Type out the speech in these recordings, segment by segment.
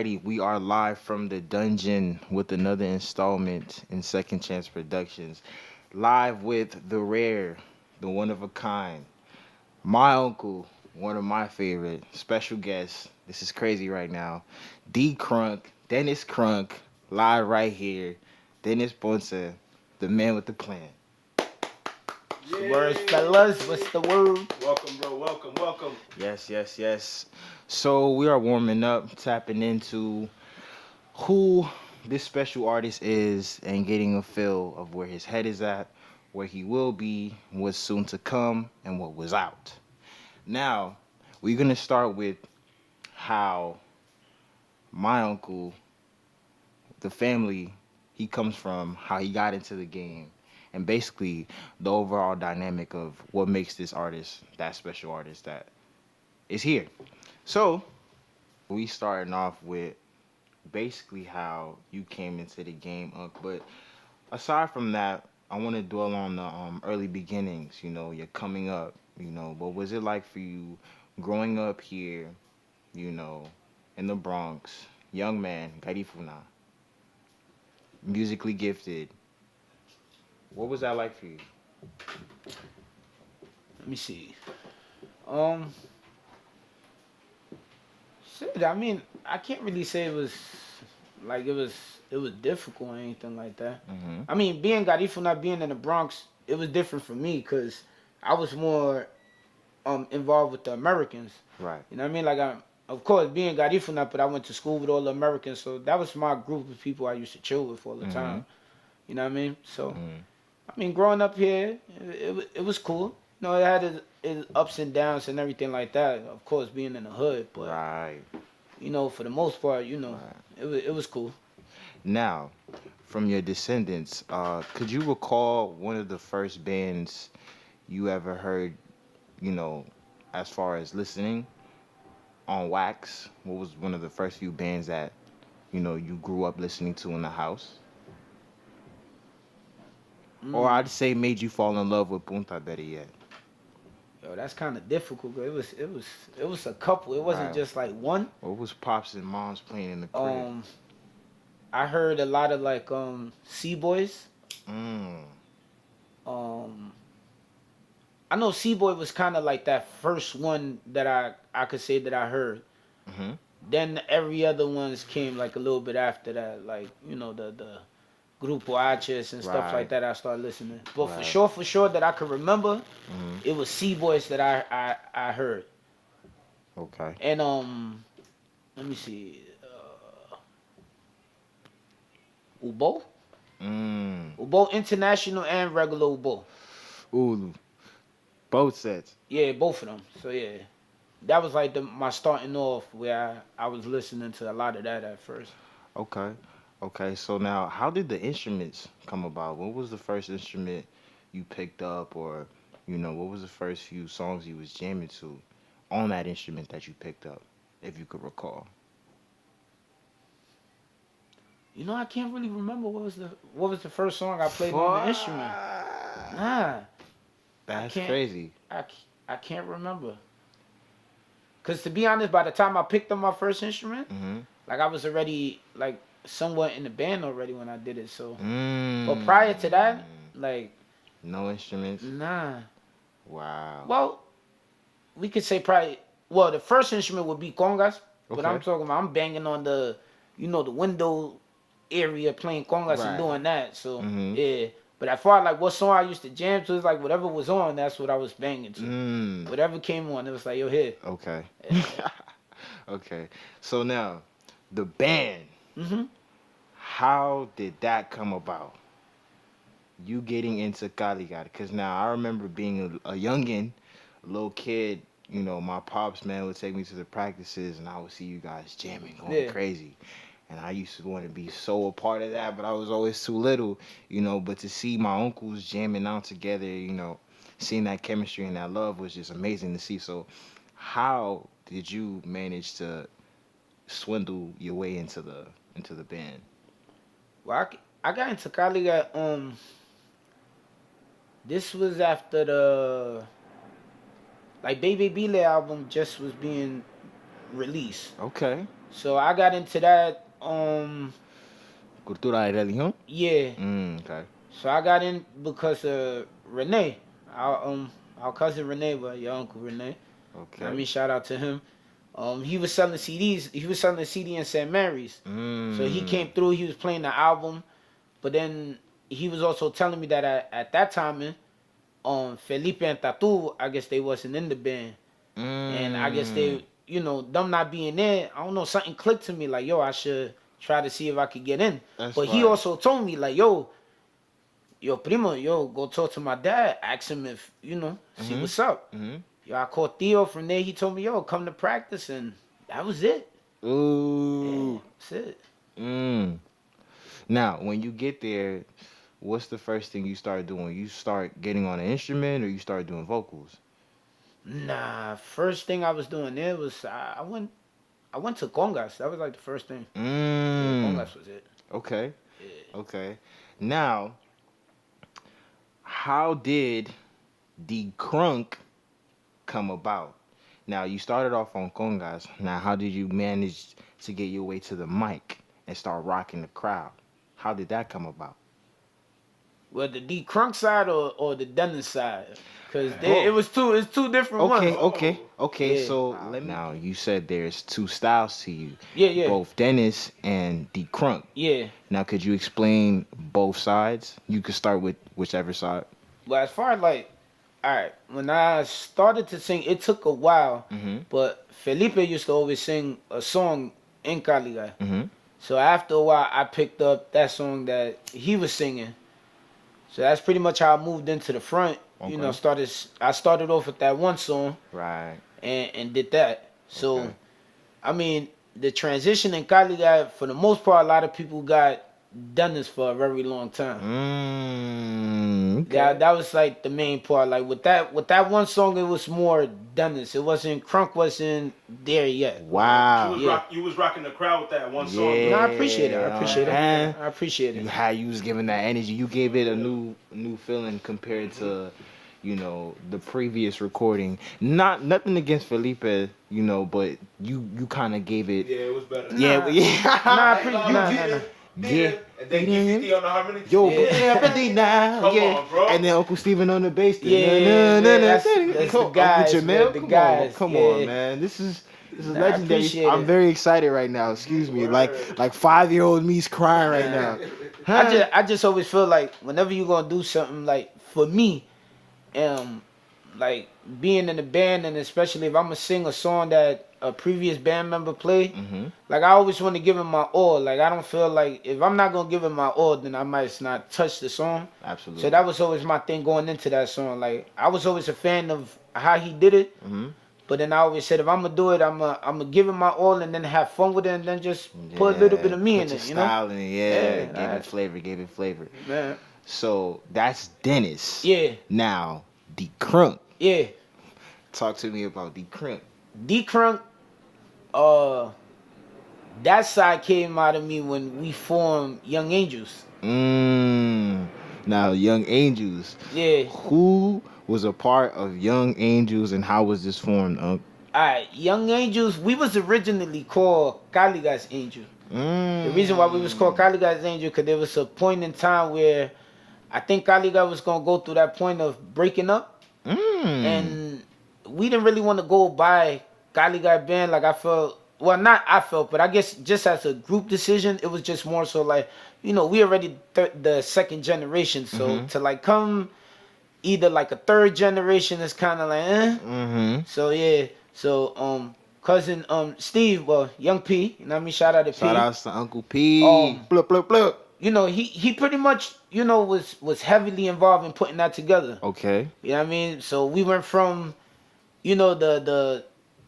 Alrighty, we are live from the dungeon with another installment in Second Chance Productions. Live with the rare, the one of a kind, my uncle, one of my favorite special guests. This is crazy right now. D Crunk, Dennis Crunk, live right here. Dennis Ponce, the man with the plan. What's the words, fellas? What's the word? Welcome, bro. Welcome. Yes. So we are warming up, tapping into who this special artist is and getting a feel of where his head is at, where he will be, what's soon to come, and what was out. Now, we're going to start with how my uncle, the family he comes from, how he got into the game, and basically the overall dynamic of what makes this artist that special artist that is here. So, we starting off with basically how you came into the game, Unc. But aside from that, I want to dwell on the early beginnings. You know, you're coming up. You know, what was it like for you growing up here? You know, in the Bronx, young man, Garifuna, musically gifted. What was that like for you? Let me see. Um, Shit. I mean, I can't really say it was like it was difficult or anything like that. Mm-hmm. I mean, being Garifo, not being in the Bronx, it was different for me because I was more involved with the Americans. Right. You know what I mean? Like I, of course, being Garifuna, but I went to school with all the Americans, so that was my group of people I used to chill with all the Mm-hmm. time. You know what I mean? So Mm-hmm. I mean, growing up here, it was cool. You know, it had its ups and downs and everything like that. Of course, being in the hood, but Right. you know, for the most part, you know, Right. it was cool. Now, from your descendants, could you recall one of the first bands you ever heard, you know, as far as listening on wax? What was one of the first few bands that, you grew up listening to in the house? Or Mm. I'd say made you fall in love with Punta better yet. Yo, that's kind of difficult. It was a couple. It wasn't Right. just like one. What was pops and moms playing in the crib? Um, I heard a lot of like Sea Boys. Mm. Um, I know Sea Boy was kind of like that first one that I could say that I heard. Mm-hmm. Then every other ones came like a little bit after that, like you know the Grupo H's and stuff like Right. that. I started listening, but Right. for sure that I could remember, Mm-hmm. it was Sea Boys that I heard. Okay. And let me see, Ubo, Mm. Ubo International and regular Ubo. Ooh, both sets. Yeah, both of them. So yeah, that was like my starting off where I was listening to a lot of that at first. Okay. Okay. So now, how did the instruments come about? What was the first instrument you picked up, or what was the first few songs you was jamming to on that instrument that you picked up, if you could recall? You know, I can't really remember what was the first song I played on the instrument. Fuck. Nah, I That's can't. crazy. I can't remember. Cause to be honest, by the time I picked up my first instrument, Mm-hmm. like I was already like somewhat in the band already when I did it. So, but prior to that, Mm. like No instruments. nah. Wow. Well, we could say probably. Well, the first instrument would be congas, but I'm Okay. talking about I'm banging on the window area playing congas and Right. doing that. So Mm-hmm. yeah. But as far like what song I used to jam to, it's like whatever was on, that's what I was banging to. Mm. Whatever came on, it was like yo here. Okay. Yeah. Okay. So now, the band. Mhm. How did that come about? You getting into Caligari? Because now I remember being a youngin, a little kid. My pops man would take me to the practices, and I would see you guys jamming, going Yeah. crazy. And I used to want to be so a part of that, but I was always too little. But to see my uncles jamming out together, seeing that chemistry and that love was just amazing to see. So, how did you manage to swindle your way into the band? Well, I got into Cali. This was after the like Baby Bile album just was being released. Okay. So I got into that. Cultura y religión. Yeah. Okay. So I got in because of Renee, our cousin Renee, but your uncle Renee. I Okay. mean, shout out to him. He was selling CDs. He was selling a CD in St. Mary's. So he Mm. came through. He was playing the album, but then he was also telling me that at that time, Felipe and Tatu, I guess they wasn't in the band, and I guess Mm. they, them not being there, I don't know, something clicked to me like, yo, I should try to see if I could get in. That's But he fire. also told me like, yo, primo, yo, go talk to my dad, ask him if, see Mhm. what's up. Mhm. Yo, I called Theo from there. He told me, yo, come to practice, and that was it. Yeah, Ooh. that's it. Mm. Now, when you get there, what's the first thing you start doing? You start getting on an instrument, or you start doing vocals? Nah, first thing I was doing there was I went to congas. That was like the first thing. Yeah, Mm. congas was it. Okay. Yeah. Okay. Now, how did the crunk come about? Now, you started off on congas. Now, how did you manage to get your way to the mic and start rocking the crowd? How did that come about? Well, the D Crunk side or the Dennis side, cause it Both. was two. It's two different Okay, ones. okay, Oh, okay. Yeah, So let me. Now you said there's two styles to you, yeah, yeah, both Dennis and the Crunk. yeah. Now, could you explain both sides? You could start with whichever side. But as far as like, all right, when I started to sing, it took a while, Mhm. but Felipe used to always sing a song in Cali. Mhm. So after a while, I picked up that song that he was singing. So that's pretty much how I moved into the front. Okay. I started off with that one song Right. and did that. So Okay. I mean, the transition in Cali got, for the most part, a lot of people got done this for a very long time. Okay. That was like the main part. Like with that one song, it was more done this. It wasn't Crunk wasn't there yet. Wow. Yeah. you was rocking the crowd with that one song No, though. I appreciate it. I Yeah. appreciate it. Uh-huh. I appreciate it. You was giving that energy. You gave it a new feeling compared to, the previous recording. Not nothing against Felipe, but you kind of gave it. Yeah, it was better. Yeah, Nah, nah, yeah. nah. Yeah. And then ECT on the harmony. Yo, Yeah. put it up and now, Come yeah. on, bro. And then Uncle Steven on the bass. Yeah, Na, na, man, na, that's na. the Come- guys, Uncle Jamel, man, the come guys, on, come yeah. on, man. This is Nah, I legendary. appreciate I'm it. very excited right now. Excuse me, like Word. 5-year-old me's crying right now. Huh? I just always feel like whenever you gonna do something, like for me, um, like being in a band, and especially if I'm gonna sing a song that a previous band member played, Mm-hmm. like I always want to give him my all. Like I don't feel like if I'm not gonna give him my all, then I might not touch the song. Absolutely. So that was always my thing going into that song. Like I was always a fan of how he did it, Mm-hmm. but then I always said if I'm gonna do it, I'm gonna give it my all and then have fun with it and then just put a little bit of me Put in your it, you know? style in it. Yeah, Yeah, gave that- it flavor. Gave it flavor. Man, So that's Dennis. yeah, Now the crunk. yeah. Talk to me about the crunk. D Crunk, uh, that side came out of me when we formed Young Angels. Now, Young Angels. Yeah. Who was a part of Young Angels and how was this formed, Unc? Alright, Young Angels, we was originally called Caligas Angel. The reason why we was called Caligas Angel, because there was a point in time where I think Caligas was going to go through that point of breaking up. And we didn't really want to go by Caligas Band. Like I felt, well, not I felt, but I guess just as a group decision, it was just more so like, we already the second generation. So to like come either like a third generation is kind of like, So yeah, so cousin Steve, well, Young P, you know what I mean? Shout out to P. Shout outs to Uncle P. Blup, blup, blup. He pretty much, was heavily involved in putting that together. Okay. You know what I mean? So we went from,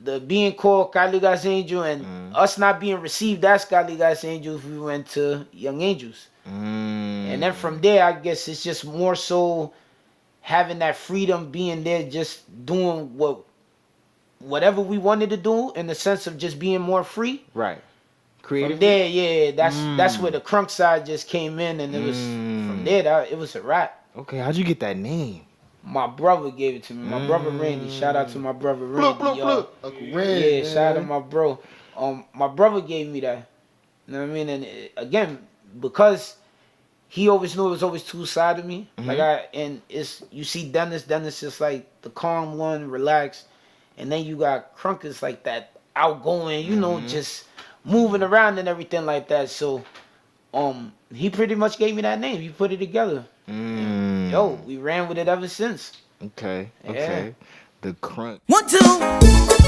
the being called Caligas Angel and us not being received as Caligas Angels, we went to Young Angels. And then from there, I guess it's just more so having that freedom, being there, just doing whatever we wanted to do in the sense of just being more free. Right. From Creative. there, yeah, that's where the Crunk side just came in, and it was from there it was a wrap. Okay, how'd you get that name? My brother gave it to me. My brother Randy. Shout out to my brother Randy, Blup, blup, y'all. blup. Uncle Randy. Yeah, shout out to my bro. my brother gave me that. You know what I mean? And again, because he always knew it was always two sides of me. And it's you see Dennis is like the calm one, relaxed, and then you got Crunk is like that outgoing, just moving around and everything like that. So he pretty much gave me that name. He put it together. And, yo, we ran with it ever since. Okay. Yeah. Okay. The Crunk. 1, 2.